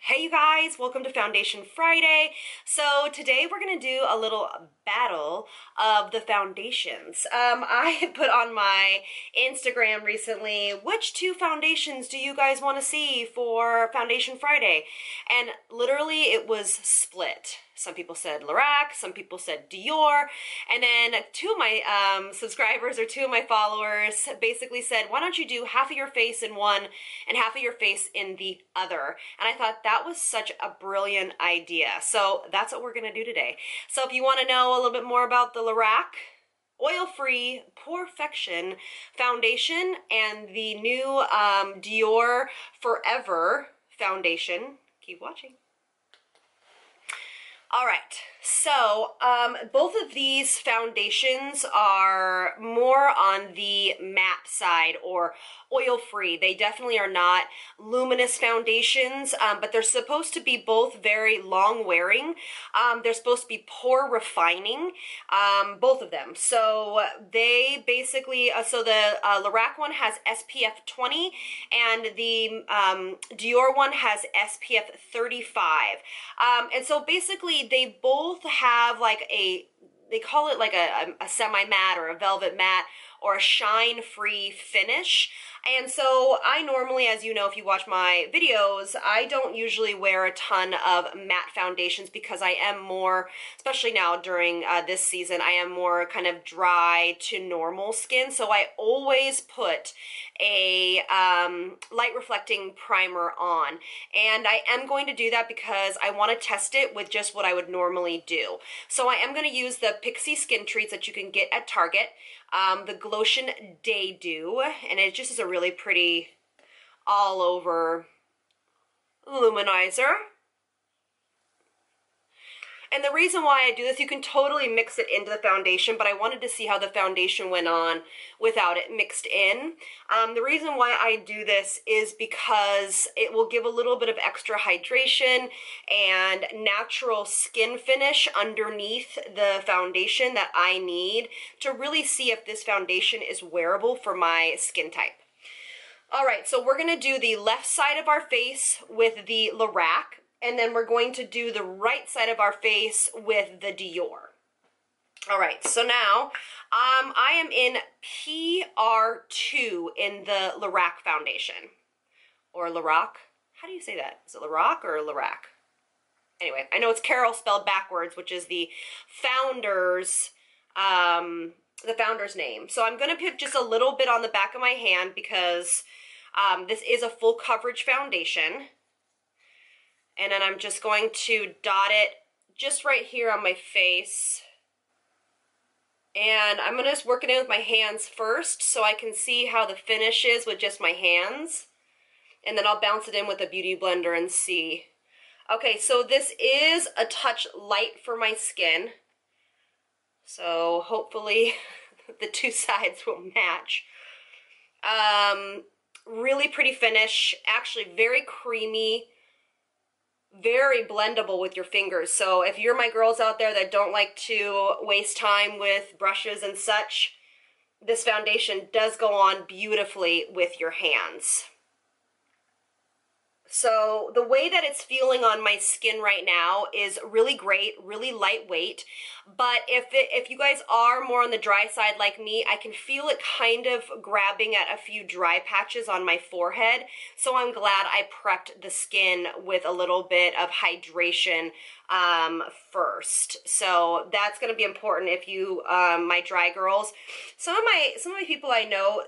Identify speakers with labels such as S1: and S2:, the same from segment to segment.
S1: Hey you guys, welcome to Foundation Friday. So today we're gonna do a little battle of the foundations. I put on my Instagram recently, which two foundations do you guys want to see for Foundation Friday? And literally it was split. Some people said Lorac, some people said Dior, and then two of my subscribers or two of my followers basically said, why don't you do half of your face in one and half of your face in the other? And I thought that was such a brilliant idea. So that's what we're gonna do today. So if you wanna know a little bit more about the Lorac Oil-Free Porefection Foundation and the new Dior Forever Foundation, keep watching. All right, so both of these foundations are more on the matte side or oil-free. They definitely are not luminous foundations, but they're supposed to be both very long-wearing. They're supposed to be pore refining, both of them. So they basically, so the Lorac one has SPF 20 and the Dior one has SPF 35. And so basically they both have like they call it like a semi-matte or a velvet matte or a shine-free finish. And so I normally, as you know, if you watch my videos, I don't usually wear a ton of matte foundations because I am more, especially now during this season, I am more kind of dry to normal skin. So I always put a light reflecting primer on. And I am going to do that because I want to test it with just what I would normally do. So I am going to use the Pixie Skin Treats that you can get at Target. The Glotion Day Dew, and it just is a really pretty all over luminizer. And the reason why I do this, you can totally mix it into the foundation, but I wanted to see how the foundation went on without it mixed in. The reason why I do this is because it will give a little bit of extra hydration and natural skin finish underneath the foundation that I need to really see if this foundation is wearable for my skin type. All right, so we're gonna do the left side of our face with the Lorac, and then we're going to do the right side of our face with the Dior. All right, so now I am in PR2 in the Lorac foundation. Or Lorac. How do you say that? Is it Lorac or Lorac? Anyway, I know it's Carol spelled backwards, which is the founder's name. So I'm going to put just a little bit on the back of my hand because this is a full coverage foundation. And then I'm just going to dot it just right here on my face. And I'm going to just work it in with my hands first so I can see how the finish is with just my hands. And then I'll bounce it in with a beauty blender and see. Okay, so this is a touch light for my skin. So hopefully the two sides will match. Really pretty finish, actually very creamy. Very blendable with your fingers. So if you're my girls out there that don't like to waste time with brushes and such, this foundation does go on beautifully with your hands. So the way that it's feeling on my skin right now is really great, really lightweight. But if you guys are more on the dry side like me, I can feel it kind of grabbing at a few dry patches on my forehead. So I'm glad I prepped the skin with a little bit of hydration first. So that's going to be important if you, my dry girls. Some of my people I know,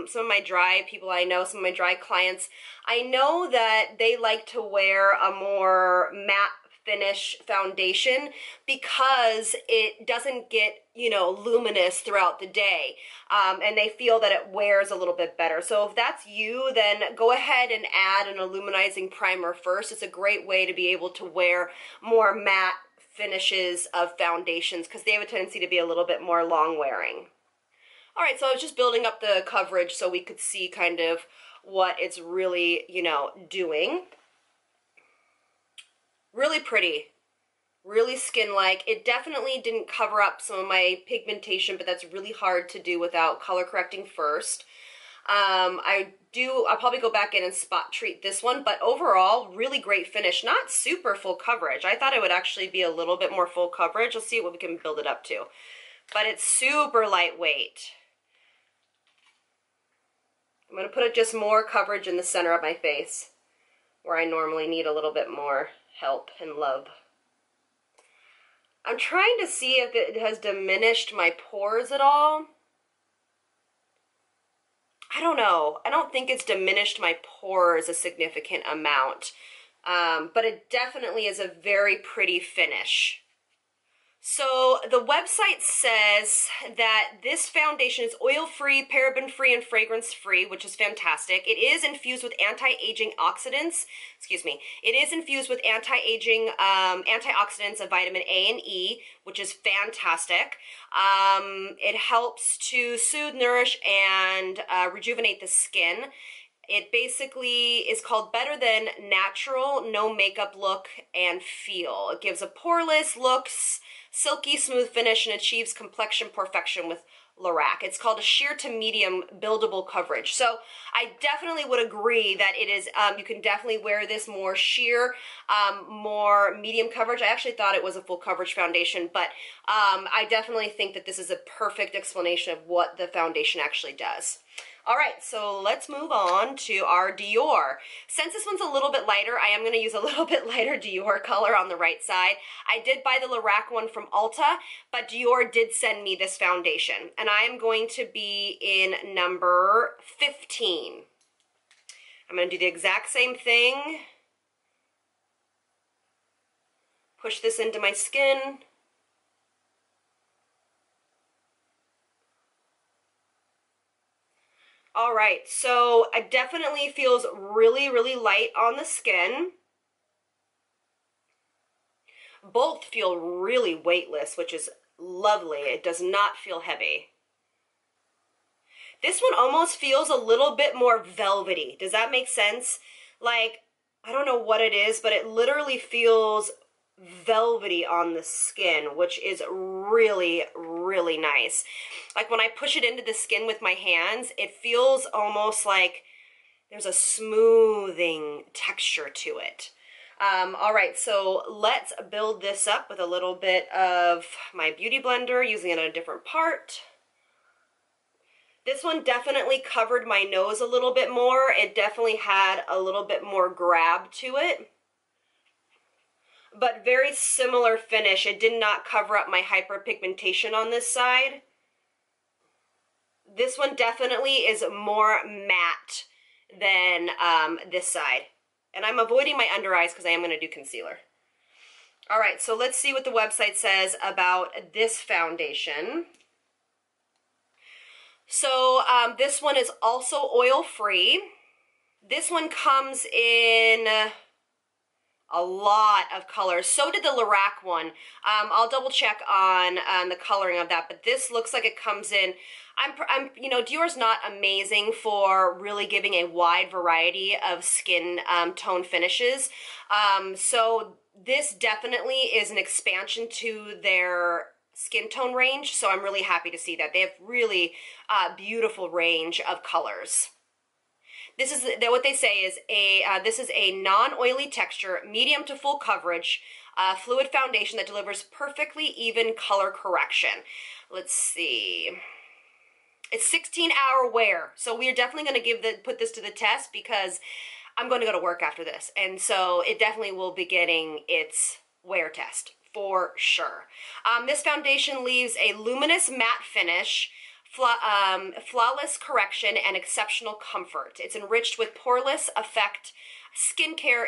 S1: some of my dry people I know, some of my dry clients, I know that they like to wear a more matte finish foundation because it doesn't get, you know, luminous throughout the day, and they feel that it wears a little bit better. So if that's you, then go ahead and add an illuminizing primer first. It's a great way to be able to wear more matte finishes of foundations because they have a tendency to be a little bit more long wearing. All right, so I was just building up the coverage so we could see kind of what it's really, you know, doing. Really pretty, really skin-like. It definitely didn't cover up some of my pigmentation, but that's really hard to do without color correcting first. I'll probably go back in and spot treat this one, but overall, really great finish. Not super full coverage. I thought it would actually be a little bit more full coverage. Let's see what we can build it up to. But it's super lightweight. I'm going to put just more coverage in the center of my face, where I normally need a little bit more help and love. I'm trying to see if it has diminished my pores at all. I don't know. I don't think it's diminished my pores a significant amount, but it definitely is a very pretty finish. So the website says that this foundation is oil-free, paraben-free, and fragrance-free, which is fantastic. It is infused with anti-aging oxidants. Excuse me. It is infused with anti-aging antioxidants of vitamin A and E, which is fantastic. It helps to soothe, nourish, and rejuvenate the skin. It basically is called Better Than Natural, No Makeup Look and Feel. It gives a poreless looks, silky smooth finish, and achieves complexion perfection with Lorac. It's called a sheer to medium buildable coverage. So I definitely would agree that it is, you can definitely wear this more sheer, more medium coverage. I actually thought it was a full coverage foundation, but I definitely think that this is a perfect explanation of what the foundation actually does. All right, so let's move on to our Dior. Since this one's a little bit lighter, I am going to use a little bit lighter Dior color on the right side. I did buy the Lorac one from Ulta, but Dior did send me this foundation, and I am going to be in number 15. I'm going to do the exact same thing. Push this into my skin. All right, so it definitely feels really, really light on the skin. Both feel really weightless, which is lovely. It does not feel heavy. This one almost feels a little bit more velvety. Does that make sense? Like, I don't know what it is, but it literally feels velvety on the skin, which is really, really nice. Like when I push it into the skin with my hands, it feels almost like there's a smoothing texture to it. All right, so let's build this up with a little bit of my Beauty Blender, using it on a different part. This one definitely covered my nose a little bit more. It definitely had a little bit more grab to it, but very similar finish. It did not cover up my hyperpigmentation on this side. This one definitely is more matte than this side. And I'm avoiding my under eyes because I am going to do concealer. All right, so let's see what the website says about this foundation. So this one is also oil-free. This one comes in a lot of colors. So did the Lorac one. I'll double check on the coloring of that, but this looks like it comes in. You know, Dior's not amazing for really giving a wide variety of skin tone finishes. So this definitely is an expansion to their skin tone range. So I'm really happy to see that. They have really beautiful range of colors. This is what they say is this is a non-oily texture, medium to full coverage, fluid foundation that delivers perfectly even color correction. Let's see. It's 16-hour wear, so we are definitely going to put this to the test because I'm going to go to work after this, and so it definitely will be getting its wear test for sure. This foundation leaves a luminous matte finish, flawless correction, and exceptional comfort. It's enriched with poreless effect skincare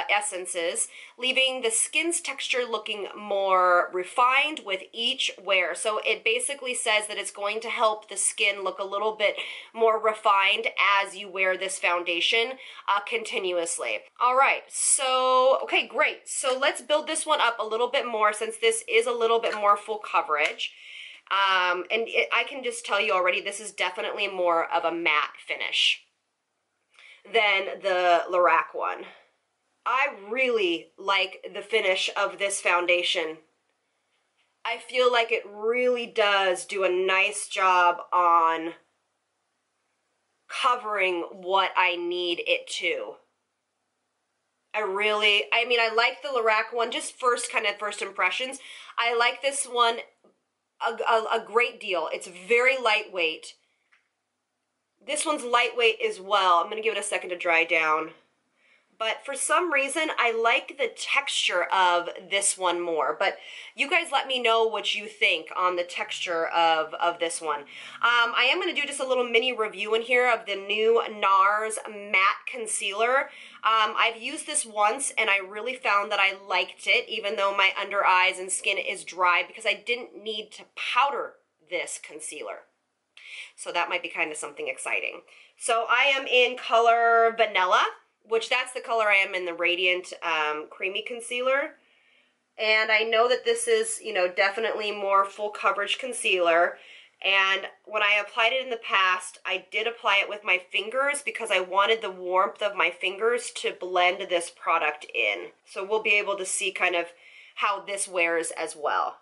S1: essences, leaving the skin's texture looking more refined with each wear. So it basically says that it's going to help the skin look a little bit more refined as you wear this foundation continuously. All right, so, okay, great. So let's build this one up a little bit more since this is a little bit more full coverage. I can just tell you already, this is definitely more of a matte finish than the Lorac one. I really like the finish of this foundation. I feel like it really does do a nice job on covering what I need it to. I mean, I like the Lorac one, just first impressions. I like this one a great deal. It's very lightweight. This one's lightweight as well. I'm going to give it a second to dry down. But for some reason, I like the texture of this one more. But you guys let me know what you think on the texture of this one. I am going to do just a little mini review in here of the new Nars Matte Concealer. I've used this once, and I really found that I liked it, even though my under eyes and skin is dry, because I didn't need to powder this concealer. So that might be kind of something exciting. So I am in color Vanilla, which that's the color I am in the Radiant Creamy Concealer. And I know that this is, you know, definitely more full coverage concealer. And when I applied it in the past, I did apply it with my fingers because I wanted the warmth of my fingers to blend this product in. So we'll be able to see kind of how this wears as well.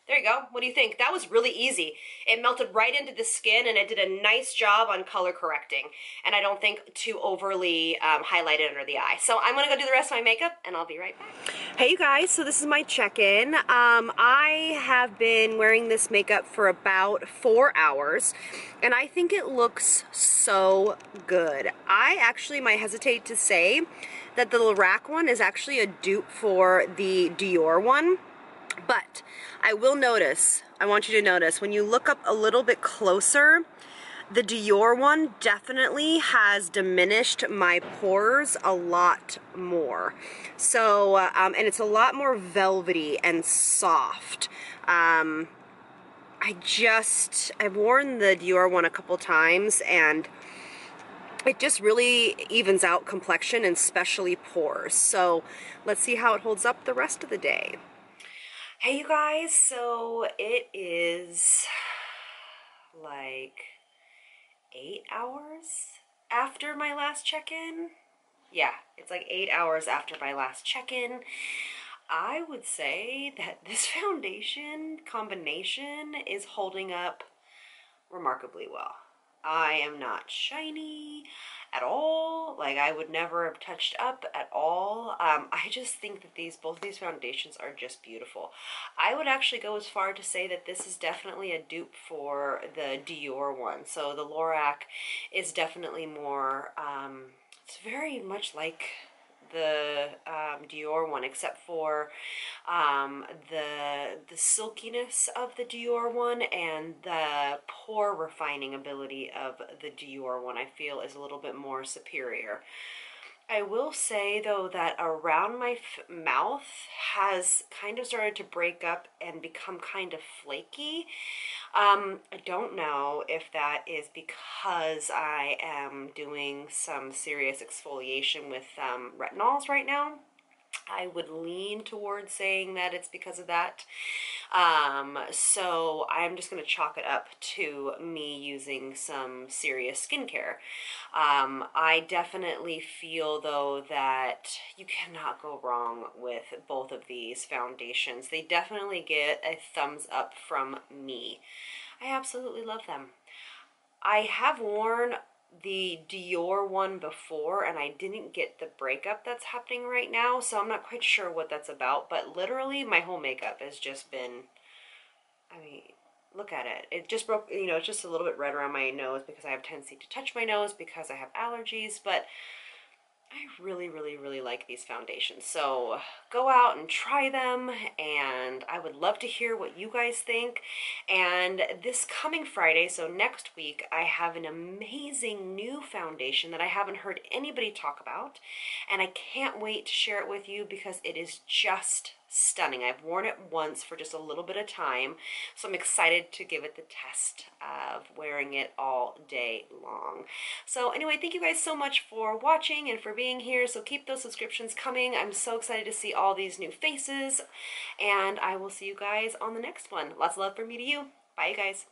S1: There you go. What do you think? That was really easy. It melted right into the skin, and it did a nice job on color correcting. And I don't think too overly highlighted under the eye. So I'm going to go do the rest of my makeup, and I'll be right back. Hey, you guys. So this is my check-in. I have been wearing this makeup for about 4 hours, and I think it looks so good. I actually might hesitate to say that the Lorac one is actually a dupe for the Dior one. But I will notice, I want you to notice, when you look up a little bit closer, the Dior one definitely has diminished my pores a lot more. So, and it's a lot more velvety and soft. I've worn the Dior one a couple times, and it just really evens out complexion and especially pores. So let's see how it holds up the rest of the day. Hey you guys, so it is like 8 hours after my last check-in. Yeah, it's like 8 hours after my last check-in. I would say that this foundation combination is holding up remarkably well. I am not shiny at all. Like, I would never have touched up at all. I just think that both of these foundations are just beautiful. I would actually go as far to say that this is definitely a dupe for the Dior one. So the Lorac is definitely more, it's very much like the Dior one, except for the silkiness of the Dior one and the pore refining ability of the Dior one, I feel, is a little bit more superior. I will say, though, that around my mouth has kind of started to break up and become kind of flaky. I don't know if that is because I am doing some serious exfoliation with retinols right now. I would lean towards saying that it's because of that. So I'm just going to chalk it up to me using some serious skincare. I definitely feel, though, that you cannot go wrong with both of these foundations. They definitely get a thumbs up from me. I absolutely love them. I have worn the Dior one before, and I didn't get the breakup that's happening right now, so I'm not quite sure what that's about, but literally my whole makeup has just been, I mean, look at it. It just broke, you know, it's just a little bit red around my nose because I have a tendency to touch my nose because I have allergies, but I really, really, really like these foundations. So go out and try them, and I would love to hear what you guys think. And this coming Friday, so next week, I have an amazing new foundation that I haven't heard anybody talk about, and I can't wait to share it with you because it is just stunning. I've worn it once for just a little bit of time, so I'm excited to give it the test of wearing it all day long. So anyway, thank you guys so much for watching and for being here. So keep those subscriptions coming. I'm so excited to see all these new faces, and I will see you guys on the next one. Lots of love from me to you. Bye, you guys.